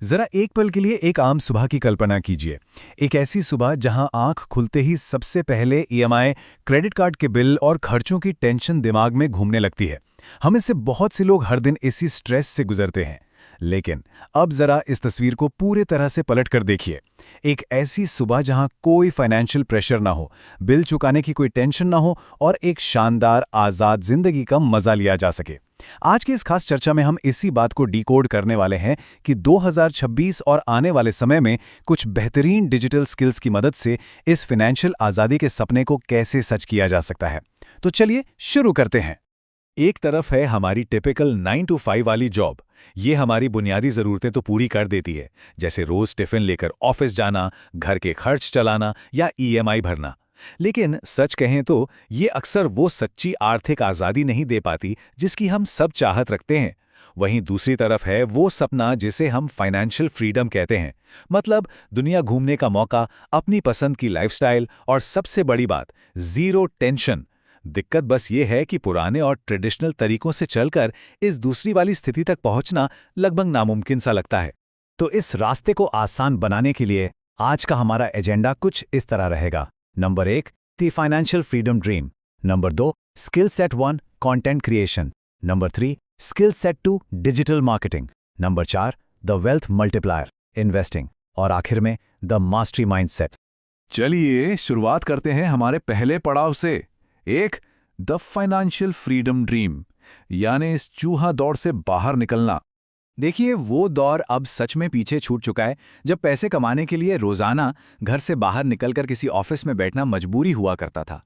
जरा एक पल के लिए एक आम सुबह की कल्पना कीजिए। एक ऐसी सुबह जहां आंख खुलते ही सबसे पहले ईएमआई, क्रेडिट कार्ड के बिल और खर्चों की टेंशन दिमाग में घूमने लगती है। हम में से बहुत से लोग हर दिन इसी स्ट्रेस से गुजरते हैं। लेकिन अब जरा इस तस्वीर को पूरे तरह से पलट कर देखिए। एक ऐसी सुबह जहां कोई फाइनेंशियल प्रेशर ना हो, बिल चुकाने की कोई टेंशन ना हो और एक शानदार आज़ाद जिंदगी का मजा लिया जा सके। आज की इस खास चर्चा में हम इसी बात को डिकोड करने वाले हैं कि 2026 और आने वाले समय में कुछ बेहतरीन डिजिटल स्किल्स की मदद से इस फाइनेंशियल आज़ादी के सपने को कैसे सच किया जा सकता है। तो चलिए शुरू करते हैं। एक तरफ है हमारी टिपिकल 9 to 5 वाली जॉब। ये हमारी बुनियादी ज़रूरतें तो पूरी कर देती है, जैसे रोज़ टिफ़िन लेकर ऑफिस जाना, घर के खर्च चलाना या ईएमआई भरना। लेकिन सच कहें तो ये अक्सर वो सच्ची आर्थिक आज़ादी नहीं दे पाती जिसकी हम सब चाहत रखते हैं। वहीं दूसरी तरफ है वो सपना जिसे हम फाइनेंशियल फ्रीडम कहते हैं, मतलब दुनिया घूमने का मौका, अपनी पसंद की लाइफस्टाइल और सबसे बड़ी बात, ज़ीरो टेंशन। दिक्कत बस ये है कि पुराने और ट्रेडिशनल तरीकों से चलकर इस दूसरी वाली स्थिति तक पहुंचना लगभग नामुमकिन सा लगता है। तो इस रास्ते को आसान बनाने के लिए आज का हमारा एजेंडा कुछ इस तरह रहेगा। Number 1, the financial freedom dream. Number 2, skill set 1, content creation. Number 3, skill set 2, digital marketing. Number 4, the wealth multiplier, investing. और आखिर में द मास्टरी माइंडसेट। चलिए शुरुआत करते हैं हमारे पहले पड़ाव से। एक, द फाइनेंशियल फ्रीडम ड्रीम, यानी इस चूहा दौड़ से बाहर निकलना। देखिए, वो दौर अब सच में पीछे छूट चुका है, जब पैसे कमाने के लिए रोजाना घर से बाहर निकलकर किसी ऑफिस में बैठना मजबूरी हुआ करता था।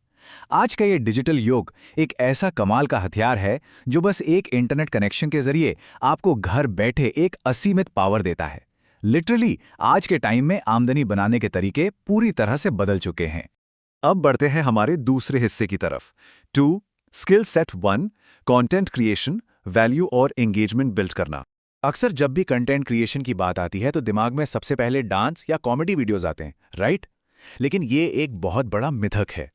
आज का ये डिजिटल युग एक ऐसा कमाल का हथियार है जो बस एक इंटरनेट कनेक्शन के जरिए आपको घर बैठे एक असीमित पावर देता है। लिटरली आज के टाइम में आमदनी बनाने के तरीके पूरी तरह से बदल चुके हैं। अब बढ़ते हैं हमारे दूसरे हिस्से की तरफ। 2, skill set 1, content creation, value और एंगेजमेंट बिल्ड करना। अक्सर जब भी कंटेंट क्रिएशन की बात आती है तो दिमाग में सबसे पहले डांस या कॉमेडी वीडियोस आते हैं, राइट? लेकिन ये एक बहुत बड़ा मिथक है।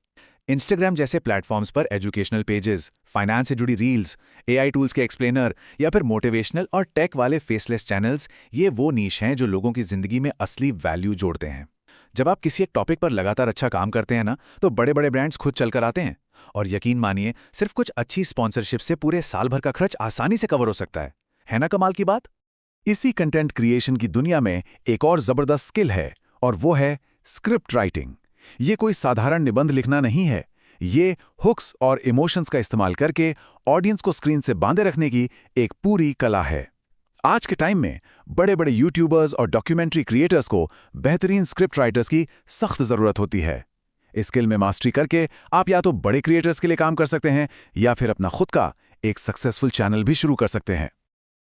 इंस्टाग्राम जैसे प्लेटफॉर्म्स पर एजुकेशनल पेजेस, फाइनेंस से जुड़ी रील्स, एआई टूल्स के एक्सप्लेनर या फिर मोटिवेशनल और टेक वाले फेसलेस चैनल्स, ये वो नीश हैं जो लोगों की जिंदगी में असली वैल्यू जोड़ते हैं। जब आप किसी एक टॉपिक पर लगातार अच्छा काम करते हैं ना, तो बड़े बड़े ब्रांड्स खुद चलकर आते हैं। और यकीन मानिए, सिर्फ कुछ अच्छी स्पॉन्सरशिप से पूरे साल भर का खर्च आसानी से कवर हो सकता है ना कमाल की बात? इसी कंटेंट क्रिएशन की दुनिया में एक और जबरदस्त स्किल है, और वो है स्क्रिप्ट राइटिंग। ये कोई साधारण निबंध लिखना नहीं है, ये हुक्स और इमोशंस का इस्तेमाल करके ऑडियंस को स्क्रीन से बांधे रखने की एक पूरी कला है। आज के टाइम में बड़े बड़े यूट्यूबर्स और डॉक्यूमेंट्री क्रिएटर्स को बेहतरीन स्क्रिप्ट राइटर्स की सख्त जरूरत होती है। इस स्किल में मास्टरी करके आप या तो बड़े क्रिएटर्स के लिए काम कर सकते हैं या फिर अपना खुद का एक सक्सेसफुल चैनल भी शुरू कर सकते हैं।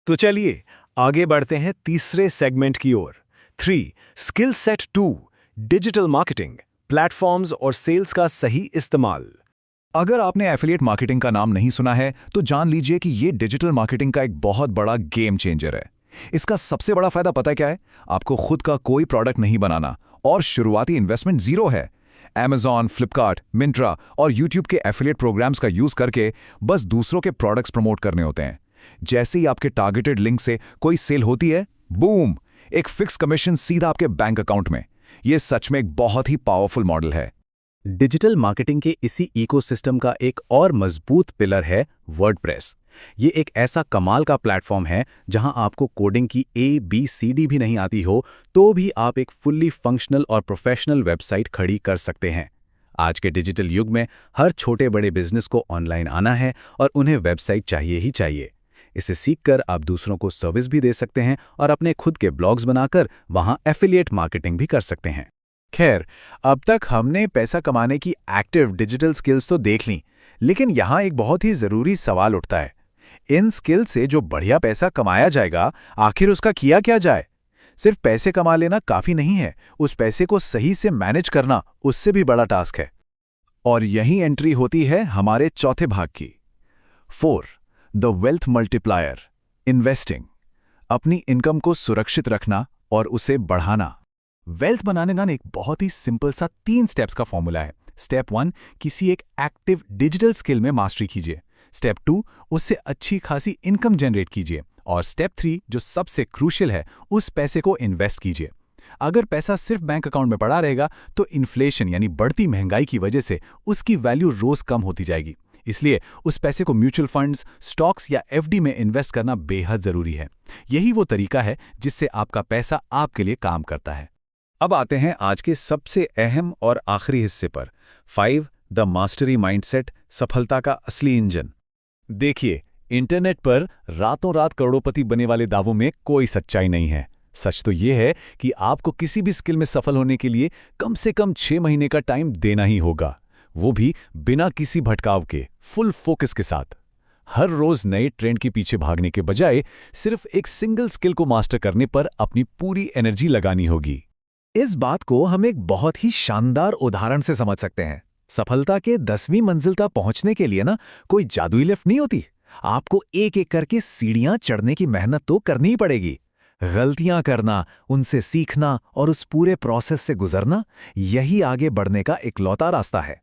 तो चलिए आगे बढ़ते हैं तीसरे सेगमेंट की ओर। 3, skill set 2, digital marketing, platforms और सेल्स का सही इस्तेमाल। अगर आपने एफिलिएट मार्केटिंग का नाम नहीं सुना है तो जान लीजिए कि ये डिजिटल मार्केटिंग का एक बहुत बड़ा गेम चेंजर है। इसका सबसे बड़ा फायदा पता है क्या है? आपको खुद का कोई प्रोडक्ट नहीं बनाना और शुरुआती इन्वेस्टमेंट जीरो है। Amazon, फ्लिपकार्ट, मिंत्रा और यूट्यूब के एफिलिएट प्रोग्राम्स का यूज करके बस दूसरों के प्रोडक्ट्स प्रमोट करने होते हैं। जैसे ही आपके टारगेटेड लिंक से कोई सेल होती है, बूम, एक फिक्स कमीशन सीधा आपके बैंक अकाउंट में। यह सच में एक बहुत ही पावरफुल मॉडल है। डिजिटल मार्केटिंग के इसी इकोसिस्टम का एक और मजबूत पिलर है वर्डप्रेस। ये एक ऐसा कमाल का प्लेटफॉर्म है जहां आपको कोडिंग की ABCD भी नहीं आती हो तो भी आप एक फुल्ली फंक्शनल और प्रोफेशनल वेबसाइट खड़ी कर सकते हैं। आज के डिजिटल युग में हर छोटे बड़े बिजनेस को ऑनलाइन आना है और उन्हें वेबसाइट चाहिए ही चाहिए। इसे सीखकर आप दूसरों को सर्विस भी दे सकते हैं और अपने खुद के ब्लॉग्स बनाकर वहां एफिलिएट मार्केटिंग भी कर सकते हैं। खैर, अब तक हमने पैसा कमाने की एक्टिव डिजिटल स्किल्स तो देख लीं, लेकिन यहाँ एक बहुत ही ज़रूरी सवाल उठता है। इन स्किल से जो बढ़िया पैसा कमाया जाएगा, आखिर उसका किया क्या जाए? सिर्फ पैसे कमा लेना काफ़ी नहीं है, उस पैसे को सही से मैनेज करना उससे भी बड़ा टास्क है। और यही एंट्री होती है हमारे चौथे भाग की। 4, द वेल्थ मल्टीप्लायर, इन्वेस्टिंग, अपनी इनकम को सुरक्षित रखना और उसे बढ़ाना। वेल्थ बनाने का एक बहुत ही सिंपल सा 3 स्टेप्स का फॉर्मूला है। स्टेप 1, किसी एक एक्टिव डिजिटल स्किल में मास्टरी कीजिए। स्टेप 2, उससे अच्छी खासी इनकम जनरेट कीजिए। और स्टेप 3 जो सबसे क्रूशियल है, उस पैसे को इन्वेस्ट कीजिए। अगर पैसा सिर्फ बैंक अकाउंट में पड़ा रहेगा तो इन्फ्लेशन यानी बढ़ती महंगाई की वजह से उसकी वैल्यू रोज कम होती जाएगी। इसलिए उस पैसे को म्यूचुअल फंड्स, स्टॉक्स या एफडी में इन्वेस्ट करना बेहद जरूरी है। यही वो तरीका है जिससे आपका पैसा आपके लिए काम करता है। अब आते हैं आज के सबसे अहम और आखिरी हिस्से पर, 5 द मास्टरी माइंडसेट, सफलता का असली इंजन। देखिए, इंटरनेट पर रातों रात करोड़पति बने वाले दावों में कोई सच्चाई नहीं है। सच तो ये है कि आपको किसी भी स्किल में सफल होने के लिए कम से कम 6 महीने का टाइम देना ही होगा, वो भी बिना किसी भटकाव के, फुल फोकस के साथ। हर रोज नए ट्रेंड के पीछे भागने के बजाय सिर्फ एक सिंगल स्किल को मास्टर करने पर अपनी पूरी एनर्जी लगानी होगी। इस बात को हम एक बहुत ही शानदार उदाहरण से समझ सकते हैं। सफलता के 10वीं मंजिल तक पहुंचने के लिए कोई जादुई लिफ्ट नहीं होती। आपको एक एक करके सीढ़ियां चढ़ने की मेहनत तो करनी ही पड़ेगी। गलतियां करना, उनसे सीखना और उस पूरे प्रोसेस से गुजरना, यही आगे बढ़ने का इकलौता रास्ता है।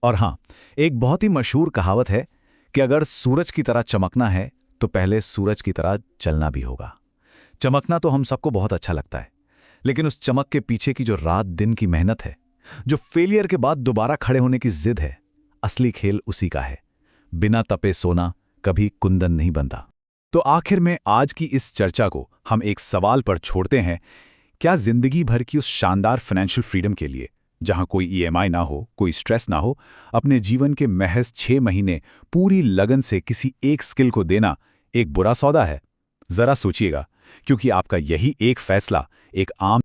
और हाँ, एक बहुत ही मशहूर कहावत है कि अगर सूरज की तरह चमकना है तो पहले सूरज की तरह चलना भी होगा। चमकना तो हम सबको बहुत अच्छा लगता है, लेकिन उस चमक के पीछे की जो रात दिन की मेहनत है, जो फेलियर के बाद दोबारा खड़े होने की जिद है, असली खेल उसी का है। बिना तपे सोना कभी कुंदन नहीं बनता। तो आखिर में आज की इस चर्चा को हम एक सवाल पर छोड़ते हैं। क्या जिंदगी भर की उस शानदार फाइनेंशियल फ्रीडम के लिए, जहां कोई ईएमआई ना हो, कोई स्ट्रेस ना हो, अपने जीवन के महज 6 महीने पूरी लगन से किसी एक स्किल को देना एक बुरा सौदा है? जरा सोचिएगा, क्योंकि आपका यही एक फैसला एक आम